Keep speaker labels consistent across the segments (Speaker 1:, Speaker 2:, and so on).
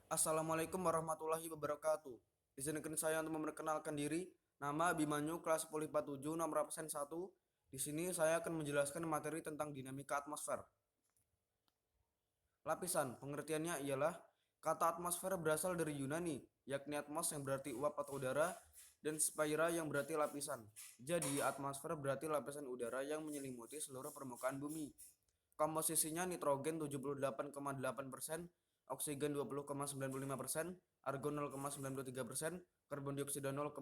Speaker 1: Assalamualaikum warahmatullahi wabarakatuh. Izinkan saya untuk memperkenalkan diri. Nama Abimanyu, kelas 10 IPA 7, nomor absen 1. Di sini saya akan menjelaskan materi tentang dinamika atmosfer. Lapisan, pengertiannya ialah kata atmosfer berasal dari Yunani, yakni atmos yang berarti uap atau udara, dan sphaira yang berarti lapisan. Jadi, atmosfer berarti lapisan udara yang menyelimuti seluruh permukaan bumi. Komposisinya nitrogen 78,8%, oksigen 20,95%, argon 0,93%, karbon dioksida 0,034%,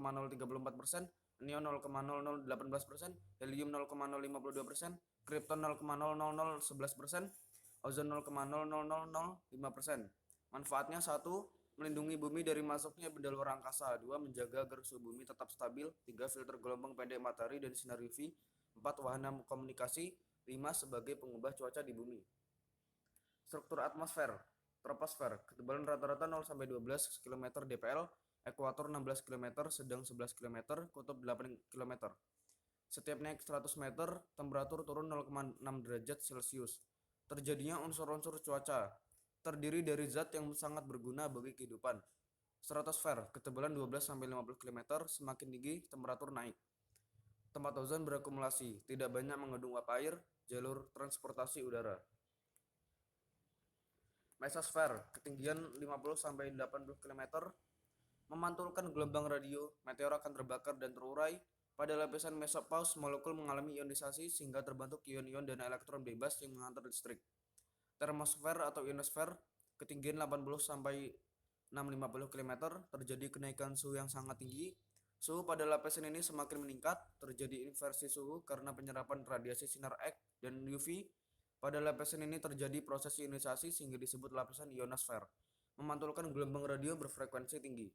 Speaker 1: neon 0,0018%, helium 0,052%, kripton 0,00011%, ozon 0,00005%. Manfaatnya: 1. Melindungi bumi dari masuknya benda luar angkasa. 2. Menjaga agar suhu bumi tetap stabil. 3. Filter gelombang pendek matahari dan sinar UV. 4. Wahana komunikasi. 5. Sebagai pengubah cuaca di bumi. Struktur atmosfer. Troposfer, ketebalan rata-rata 0-12 km dpl, ekuator 16 km, sedang 11 km, kutub 8 km. Setiap naik 100 meter, temperatur turun 0,6 derajat Celcius. Terjadinya unsur-unsur cuaca. Terdiri dari zat yang sangat berguna bagi kehidupan. Stratosfer, ketebalan 12-50 km, semakin tinggi temperatur naik. Tempat ozon berakumulasi, tidak banyak mengandung uap air, jalur transportasi udara. Mesosfer, ketinggian 50-80 km, memantulkan gelombang radio, meteor akan terbakar dan terurai. Pada lapisan mesopause, molekul mengalami ionisasi sehingga terbentuk ion-ion dan elektron bebas yang menghantar listrik. Termosfer atau ionosfer, ketinggian 80-650 km, terjadi kenaikan suhu yang sangat tinggi. Suhu pada lapisan ini semakin meningkat, terjadi inversi suhu karena penyerapan radiasi sinar X dan UV. Pada lapisan ini terjadi proses ionisasi sehingga disebut lapisan ionosfer, memantulkan gelombang radio berfrekuensi tinggi.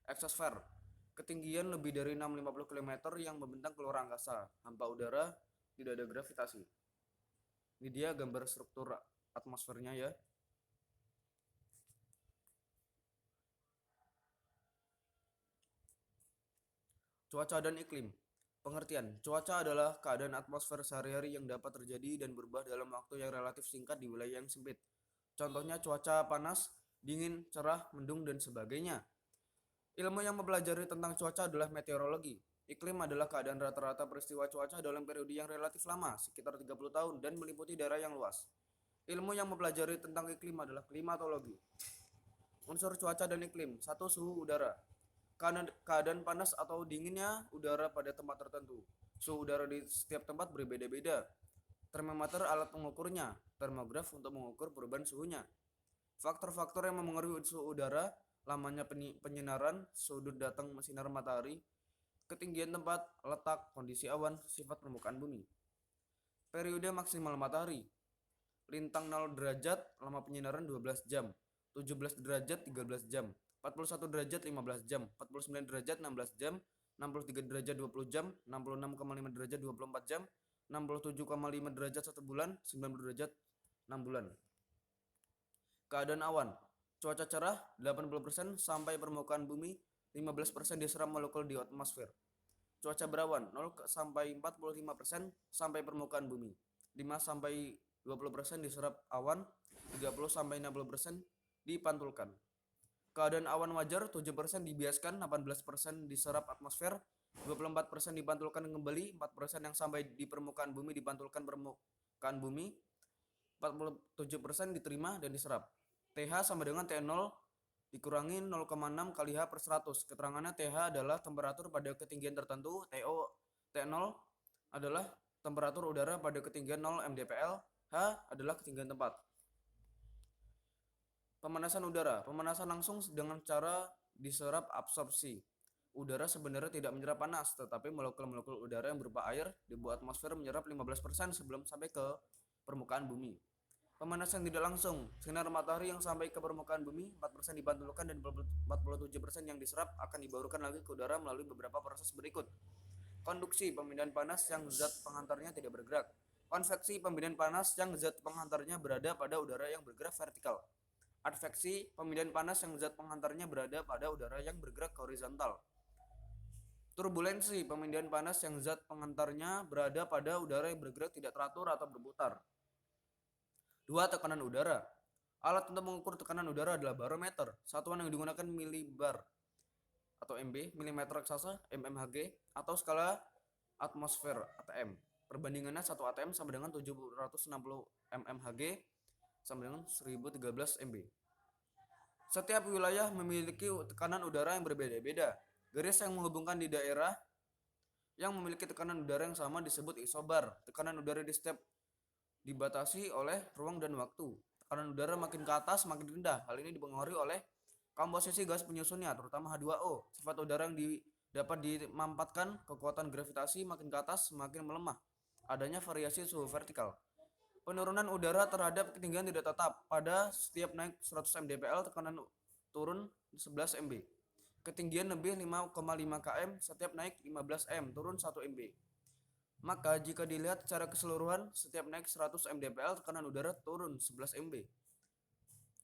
Speaker 1: Eksosfer, ketinggian lebih dari 650 km yang membentang keluar angkasa, hampa udara, tidak ada gravitasi. Ini dia gambar struktur atmosfernya ya. Cuaca dan iklim. Pengertian, cuaca adalah keadaan atmosfer sehari-hari yang dapat terjadi dan berubah dalam waktu yang relatif singkat di wilayah yang sempit. Contohnya cuaca panas, dingin, cerah, mendung, dan sebagainya. Ilmu yang mempelajari tentang cuaca adalah meteorologi. Iklim adalah keadaan rata-rata peristiwa cuaca dalam periode yang relatif lama, sekitar 30 tahun, dan meliputi daerah yang luas. Ilmu yang mempelajari tentang iklim adalah klimatologi. Unsur cuaca dan iklim. 1. Suhu udara. Keadaan panas atau dinginnya udara pada tempat tertentu. Suhu udara di setiap tempat berbeda-beda. Termometer alat pengukurnya. Termograf untuk mengukur perubahan suhunya. Faktor-faktor yang mempengaruhi suhu udara: lamanya penyinaran, sudut datang sinar matahari, ketinggian tempat, letak, kondisi awan, sifat permukaan bumi. Periode maksimal matahari: lintang 0 derajat, lama penyinaran 12 jam, 17 derajat 13 jam, 41 derajat 15 jam, 49 derajat 16 jam, 63 derajat 20 jam, 66,5 derajat 24 jam, 67,5 derajat 1 bulan, 90 derajat 6 bulan. Keadaan awan: cuaca cerah 80% sampai permukaan bumi, 15% diserap molekul di atmosfer. Cuaca berawan 0 sampai 45% sampai permukaan bumi, 5 sampai 20% diserap awan, 30 sampai 60% dipantulkan. Keadaan awan wajar 7% dibiaskan, 18% diserap atmosfer, 24% dipantulkan kembali, 4% yang sampai di permukaan bumi dipantulkan permukaan bumi, 47% diterima dan diserap. TH sama dengan T0 dikurangi 0,6 kali H per 100. Keterangannya TH adalah temperatur pada ketinggian tertentu, T0 adalah temperatur udara pada ketinggian 0 mdpl, H adalah ketinggian tempat. Pemanasan udara. Pemanasan langsung dengan cara diserap absorpsi. Udara sebenarnya tidak menyerap panas, tetapi molekul-molekul udara yang berupa air di bawah atmosfer menyerap 15% sebelum sampai ke permukaan bumi. Pemanasan tidak langsung. Sinar matahari yang sampai ke permukaan bumi 4% dipantulkan dan 47% yang diserap akan dibaurkan lagi ke udara melalui beberapa proses berikut. Konduksi, pemindahan panas yang zat penghantarnya tidak bergerak. Konveksi, pemindahan panas yang zat penghantarnya berada pada udara yang bergerak vertikal. Adveksi, pemindahan panas yang zat penghantarnya berada pada udara yang bergerak horizontal. Turbulensi, pemindahan panas yang zat penghantarnya berada pada udara yang bergerak tidak teratur atau berputar. 2. Tekanan udara. Alat untuk mengukur tekanan udara adalah barometer. Satuan yang digunakan milibar atau MB, milimeter raksasa, mmHg, atau skala atmosfer ATM. Perbandingannya 1 ATM sama dengan 760 mmHg sama dengan 1013 MB. Setiap wilayah memiliki tekanan udara yang berbeda-beda. Garis yang menghubungkan di daerah yang memiliki tekanan udara yang sama disebut isobar. Tekanan udara di setiap dibatasi oleh ruang dan waktu. Tekanan udara makin ke atas makin rendah. Hal ini dipengaruhi oleh komposisi gas penyusunnya, terutama H2O. Sifat udara yang dapat dimampatkan, kekuatan gravitasi makin ke atas semakin melemah. Adanya variasi suhu vertikal. Penurunan udara terhadap ketinggian tidak tetap. Pada setiap naik 100 mdpl, tekanan turun 11 mb. Ketinggian lebih 5,5 km, setiap naik 15 m, turun 1 mb. Maka jika dilihat secara keseluruhan, setiap naik 100 mdpl, tekanan udara turun 11 mb.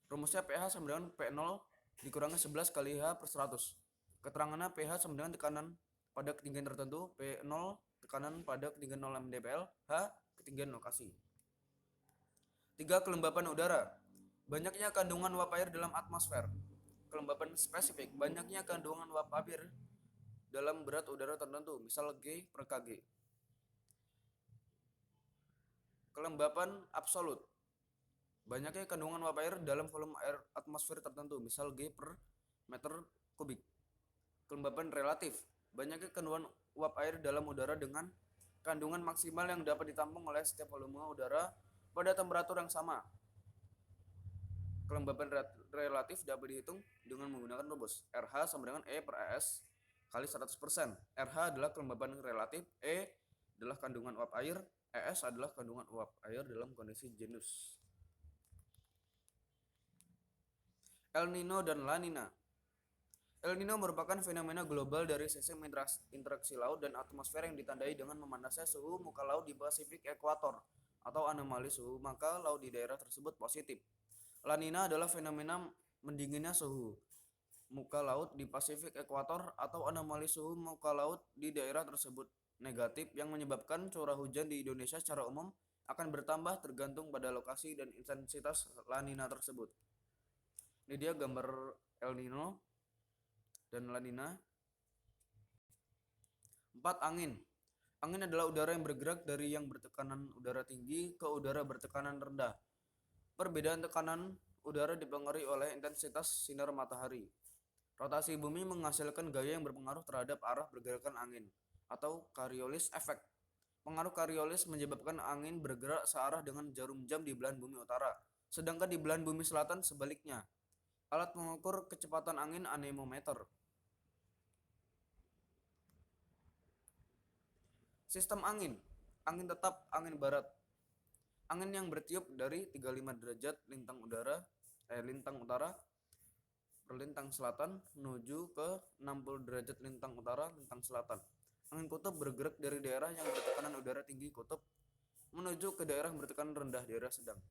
Speaker 1: Rumusnya pH sama dengan P0 dikurangi 11 kali H per 100. Keterangannya pH sama dengan tekanan pada ketinggian tertentu, P0 tekanan pada ketinggian 0 mdpl, H ketinggian lokasi. 3. Kelembapan udara. Banyaknya kandungan uap air dalam atmosfer. Kelembapan spesifik. Banyaknya kandungan uap air dalam berat udara tertentu, misal G per Kg. Kelembapan absolut. Banyaknya kandungan uap air dalam volume air atmosfer tertentu, misal G per meter kubik. Kelembapan relatif. Banyaknya kandungan uap air dalam udara dengan kandungan maksimal yang dapat ditampung oleh setiap volume udara pada temperatur yang sama. Kelembapan relatif dapat dihitung dengan menggunakan rumus RH sama dengan E per ES kali 100%. RH adalah kelembapan relatif, E adalah kandungan uap air, ES adalah kandungan uap air dalam kondisi jenuh. El Nino dan La Nina. El Nino merupakan fenomena global dari sistem interaksi laut dan atmosfer yang ditandai dengan memandasnya suhu muka laut di Pasifik ekuator atau anomali suhu muka laut di daerah tersebut positif. La Nina adalah fenomena mendinginnya suhu muka laut di Pasifik ekuator atau anomali suhu muka laut di daerah tersebut negatif yang menyebabkan curah hujan di Indonesia secara umum akan bertambah tergantung pada lokasi dan intensitas La Nina tersebut. Ini dia gambar El Nino dan La Nina. 4. Angin. Angin adalah udara yang bergerak dari yang bertekanan udara tinggi ke udara bertekanan rendah. Perbedaan tekanan udara dipengaruhi oleh intensitas sinar matahari. Rotasi bumi menghasilkan gaya yang berpengaruh terhadap arah pergerakan angin atau Coriolis effect. Pengaruh Coriolis menyebabkan angin bergerak searah dengan jarum jam di belahan bumi utara, sedangkan di belahan bumi selatan sebaliknya. Alat mengukur kecepatan angin anemometer. Sistem angin. Angin tetap, angin barat. Angin yang bertiup dari 35 derajat lintang utara lintang selatan menuju ke 60 derajat lintang utara lintang selatan. Angin kutub bergerak dari daerah yang bertekanan udara tinggi kutub menuju ke daerah bertekanan rendah daerah sedang.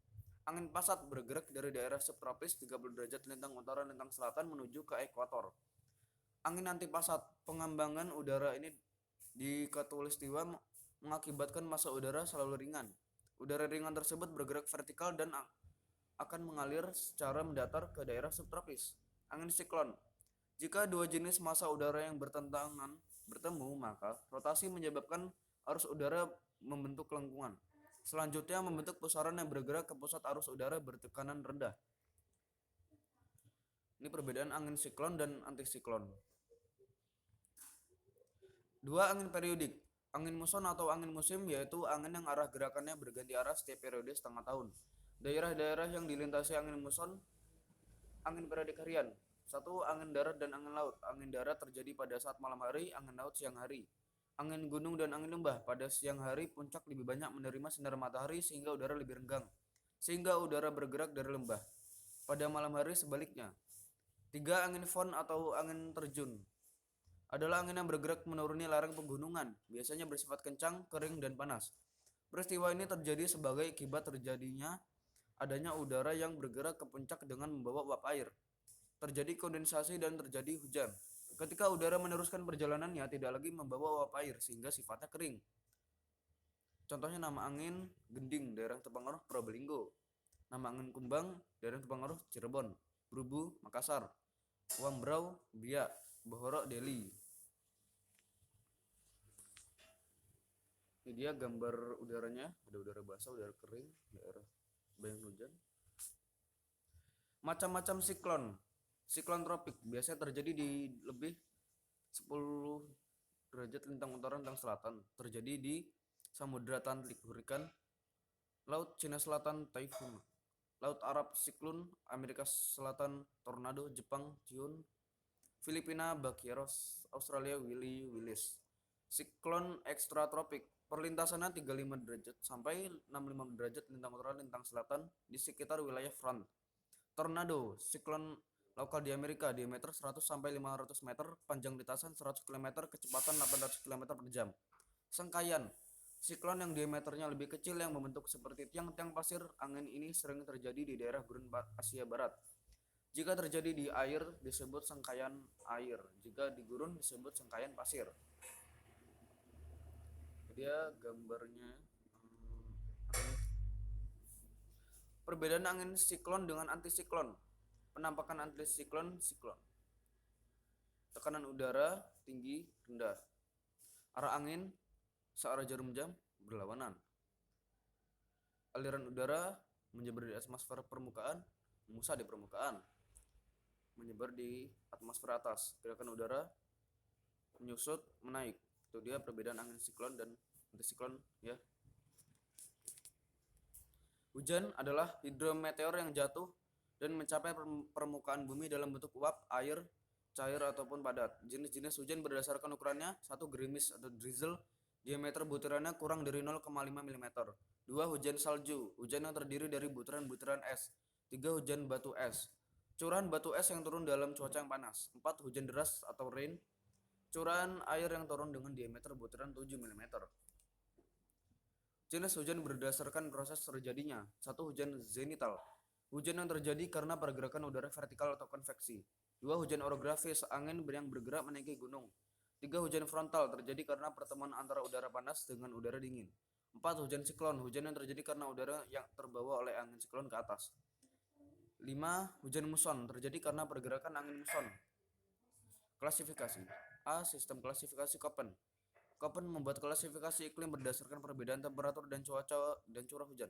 Speaker 1: Angin pasat bergerak dari daerah subtropis 30 derajat lintang utara lintang selatan menuju ke ekuator. Angin antipasat. Pengembangan udara ini di khatulistiwa mengakibatkan massa udara selalu ringan. Udara ringan tersebut bergerak vertikal dan akan mengalir secara mendatar ke daerah subtropis. Angin siklon. Jika dua jenis massa udara yang bertentangan bertemu, maka rotasi menyebabkan arus udara membentuk lengkungan. Selanjutnya membentuk pusaran yang bergerak ke pusat arus udara bertekanan rendah. Ini perbedaan angin siklon dan antisiklon. 2. Angin periodik. Angin muson atau angin musim yaitu angin yang arah gerakannya berganti arah setiap periode setengah tahun. Daerah-daerah yang dilintasi angin muson, angin periodik harian. 1. Angin darat dan angin laut. Angin darat terjadi pada saat malam hari, angin laut siang hari. Angin gunung dan angin lembah. Pada siang hari puncak lebih banyak menerima sinar matahari sehingga udara lebih renggang, sehingga udara bergerak dari lembah. Pada malam hari sebaliknya. 3. Angin fon atau angin terjun adalah angin yang bergerak menuruni lereng pegunungan, biasanya bersifat kencang, kering, dan panas. Peristiwa ini terjadi sebagai akibat terjadinya adanya udara yang bergerak ke puncak dengan membawa uap air. Terjadi kondensasi dan terjadi hujan. Ketika udara meneruskan perjalanannya tidak lagi membawa uap air sehingga sifatnya kering. Contohnya nama angin gending daerah terpengaruh Probolinggo. Nama angin kumbang daerah terpengaruh Cirebon, Brubu, Makassar, Wambrau, Biak, Bohorok, Deli. Ini dia gambar udaranya, ada udara basah, udara kering, daerah bayang hujan. Macam-macam siklon. Siklon tropik biasanya terjadi di lebih 10 derajat lintang utara lintang selatan, terjadi di Samudra Atlantik, hurikan, Laut Cina Selatan, typhoon, Laut Arab, siklon, Amerika Selatan, tornado, Jepang, Typhoon, Filipina, Bakieros, Australia, Willy Willis. Siklon ekstratropik, perlintasannya 35 derajat sampai 65 derajat lintang utara lintang selatan di sekitar wilayah front. Tornado, siklon lokal di Amerika, diameter 100 sampai 500 meter, panjang lintasan 100 km, kecepatan 800 km per jam. Sengkayan, siklon yang diameternya lebih kecil yang membentuk seperti tiang-tiang pasir. Angin ini sering terjadi di daerah gurun Asia Barat. Jika terjadi di air disebut sengkayan air, jika di gurun disebut sengkayan pasir. Dia gambarnya perbedaan angin siklon dengan antisiklon. Penampakan antisiklon, siklon. Tekanan udara tinggi, rendah. Arah angin searah jarum jam, berlawanan. Aliran udara menyebar di atmosfer permukaan, memusat di permukaan, menyebar di atmosfer atas. Gerakan udara menyusut, menaik. Itu dia perbedaan angin siklon dan antisiklon ya. Hujan adalah hidrometeor yang jatuh dan mencapai permukaan bumi dalam bentuk uap, air, cair ataupun padat. Jenis-jenis hujan berdasarkan ukurannya: 1. Gerimis atau drizzle, diameter butirannya kurang dari 0,5 mm. 2. Hujan salju, hujan yang terdiri dari butiran-butiran es. 3. Hujan batu es, curahan batu es yang turun dalam cuaca yang panas. 4. Hujan deras atau rain, curahan air yang turun dengan diameter butiran 7 mm. Jenis hujan berdasarkan proses terjadinya. 1. Hujan zenital, hujan yang terjadi karena pergerakan udara vertikal atau konveksi. 2. Hujan orografis, angin yang bergerak menaiki gunung. 3. Hujan frontal, terjadi karena pertemuan antara udara panas dengan udara dingin. 4. Hujan siklon, hujan yang terjadi karena udara yang terbawa oleh angin siklon ke atas. 5. Hujan muson, terjadi karena pergerakan angin muson. Klasifikasi. A. Sistem klasifikasi Köppen. Köppen membuat klasifikasi iklim berdasarkan perbedaan temperatur dan cuaca dan curah hujan.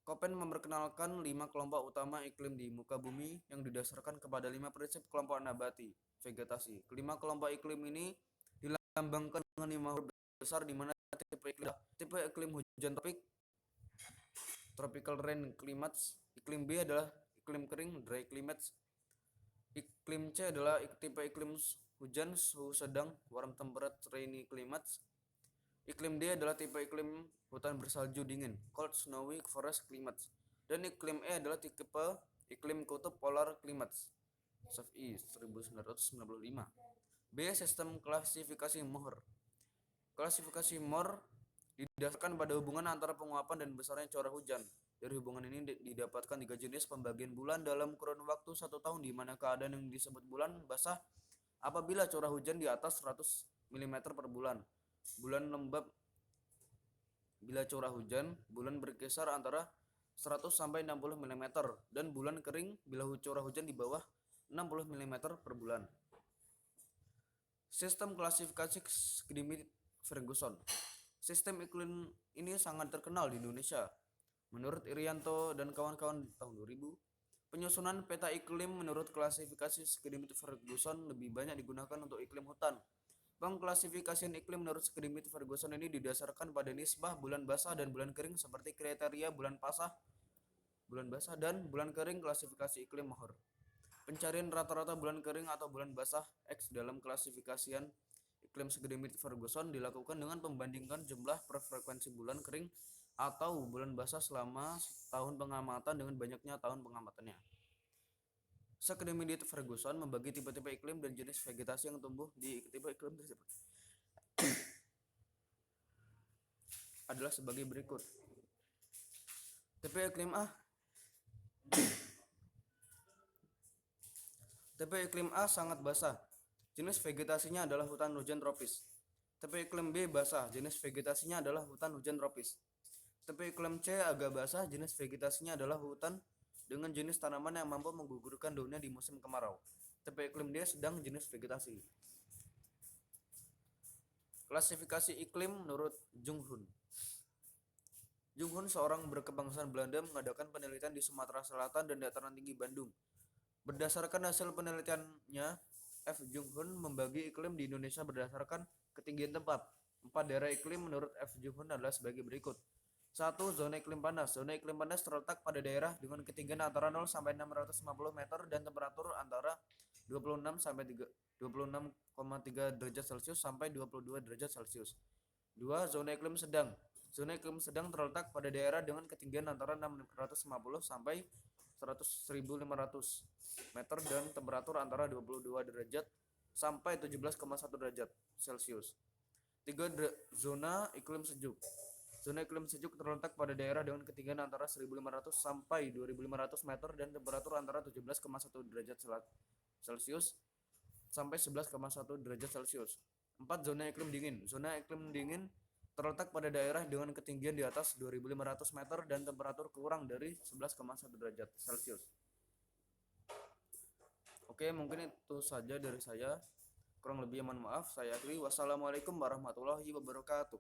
Speaker 1: Köppen memperkenalkan 5 kelompok utama iklim di muka bumi yang didasarkan kepada 5 prinsip kelompok nabati, vegetasi. Kelima kelompok iklim ini dilambangkan dengan 5 huruf besar, di mana tipe iklim hujan tropik, tropical rain climates. Iklim B adalah iklim kering, dry climates. Iklim C adalah tipe iklim hujan suhu sedang, warm temperate rainy climates. Iklim D adalah tipe iklim hutan bersalju dingin, cold snowy forest climates. Dan iklim E adalah tipe iklim kutub polar climates. SFI 1995. B. Sistem klasifikasi Mohr. Klasifikasi Mohr didasarkan pada hubungan antara penguapan dan besarnya curah hujan. Dari hubungan ini didapatkan 3 jenis pembagian bulan dalam kurun waktu 1 tahun, di mana keadaan yang disebut bulan basah apabila curah hujan di atas 100 mm per bulan. Bulan lembab bila curah hujan bulan berkisar antara 100 sampai 60 mm, dan bulan kering bila curah hujan di bawah 60 mm per bulan. Sistem klasifikasi Schmidt Ferguson. Sistem iklim ini sangat terkenal di Indonesia. Menurut Irianto dan kawan-kawan tahun 2000, penyusunan peta iklim menurut klasifikasi Schmidt Ferguson lebih banyak digunakan untuk iklim hutan. Pengklasifikasian iklim menurut Schmidt Ferguson ini didasarkan pada nisbah bulan basah dan bulan kering seperti kriteria bulan basah dan bulan kering. Klasifikasi iklim Mohr. Pencarian rata-rata bulan kering atau bulan basah X dalam klasifikasian iklim Schmidt Ferguson dilakukan dengan membandingkan jumlah per frekuensi bulan kering atau bulan basah selama tahun pengamatan dengan banyaknya tahun pengamatannya. Schmidt Ferguson membagi tipe-tipe iklim dan jenis vegetasi yang tumbuh di tipe iklim tersebut adalah sebagai berikut. Tipe iklim A. Tipe iklim A sangat basah. Jenis vegetasinya adalah hutan hujan tropis. Tipe iklim B basah. Jenis vegetasinya adalah hutan hujan tropis. Tipe iklim C agak basah, jenis vegetasinya adalah hutan dengan jenis tanaman yang mampu menggugurkan daunnya di musim kemarau. Tipe iklim D sedang, jenis vegetasi. Klasifikasi iklim menurut Jung Hoon. Jung Hoon, seorang berkebangsaan Belanda, mengadakan penelitian di Sumatera Selatan dan dataran tinggi Bandung. Berdasarkan hasil penelitiannya, F. Jung Hoon membagi iklim di Indonesia berdasarkan ketinggian tempat. 4 daerah iklim menurut F. Jung Hoon adalah sebagai berikut. 1. Zona iklim panas. Zona iklim panas terletak pada daerah dengan ketinggian antara 0 sampai 650 meter dan temperatur antara 26 sampai 26,3 derajat Celcius sampai 22 derajat Celcius. 2. Zona iklim sedang. Zona iklim sedang terletak pada daerah dengan ketinggian antara 650 sampai 100.500 meter dan temperatur antara 22 derajat sampai 17,1 derajat Celcius. 3. Zona iklim sejuk. Zona iklim sejuk terletak pada daerah dengan ketinggian antara 1.500 sampai 2.500 meter dan temperatur antara 17,1 derajat Celcius sampai 11,1 derajat Celcius. 4. Zona iklim dingin. Zona iklim dingin terletak pada daerah dengan ketinggian di atas 2.500 meter dan temperatur kurang dari 11,1 derajat Celcius. Oke, mungkin itu saja dari saya. Kurang lebih mohon maaf. Saya akhiri. Wassalamualaikum warahmatullahi wabarakatuh.